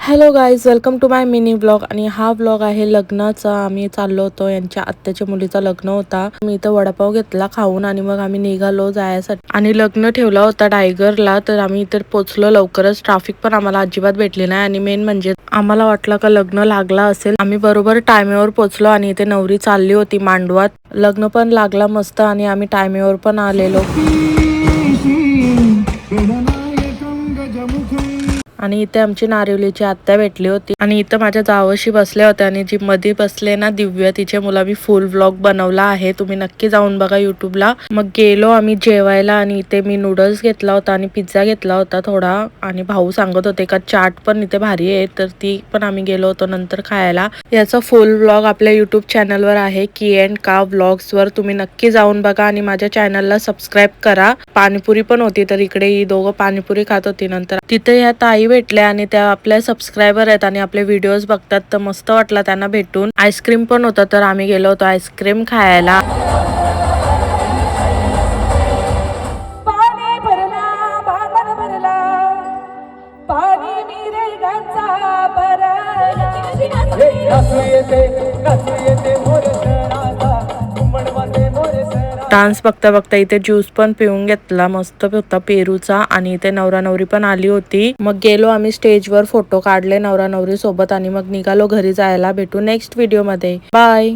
Hello guys, welcome to my mini blog. आणि हा blog आहे लग्नाचा. आम्ही चाललो होतो, यांच्या आत्याच्या मुलीचा लग्न होता. मी इथं वडापाव घेतला खाऊन आणि मग आम्ही निघालो जायसाठी. आणि लग्न ठेवला होता टायगरला, तर आम्ही इथे पोहोचलो लवकरच. ट्रॅफिक पण आम्हाला अजिबात भेटली नाही आणि मेन म्हणजे आम्हाला वाटलं का लग्न लागला असेल. आम्ही बरोबर टायमेवर पोहोचलो आणि इथे नवरी चालली होती मांडवात. लग्न पण लागला मस्त आणि आम्ही टायमेवर पण आलेलो. आणि इथे आमची नारिवलीची आत्या भेटली होती आणि इथं माझ्या जावशी बसल्या होत्या आणि जी मध्ये बसले ना दिव्या, तिच्या मुला मी फुल व्लॉग बनवला आहे, तुम्ही नक्की जाऊन बघा युट्यूबला. मग गेलो आम्ही जेवायला आणि इथे मी नूडल्स घेतला होता आणि पिझ्झा घेतला होता थोडा. आणि भाऊ सांगत होते का चाट पण इथे भारी आहे, तर ती पण आम्ही गेलो होतो नंतर खायला. याचा फुल व्लॉग आपल्या युट्यूब चॅनलवर आहे, की एंड का व्लॉग्स वर, तुम्ही नक्की जाऊन बघा आणि माझ्या चॅनलला सबस्क्राईब करा. पाणीपुरी पण होती, तर इकडे ही दोघं पाणीपुरी खात होती. नंतर तिथे ह्या ताई भेटल्या आणि त्या आपल्या सबस्क्रायबर आहेत आणि आपले व्हिडिओज बघतात, तर मस्त वाटला त्यांना भेटून. आईस्क्रीम पण होतं, तर आम्ही गेलो होतो आईस्क्रीम खायला. डान्स बघता बघता इथे ज्यूस पण पिऊन घेतला, मस्त होता पेरूचा. आणि इथे नवरा नवरी पण आली होती. मग गेलो आम्ही स्टेजवर, फोटो काढले नवरा नवरी सोबत आणि मग निघालो घरी जायला. भेटू नेक्स्ट व्हिडिओ मध्ये. बाय.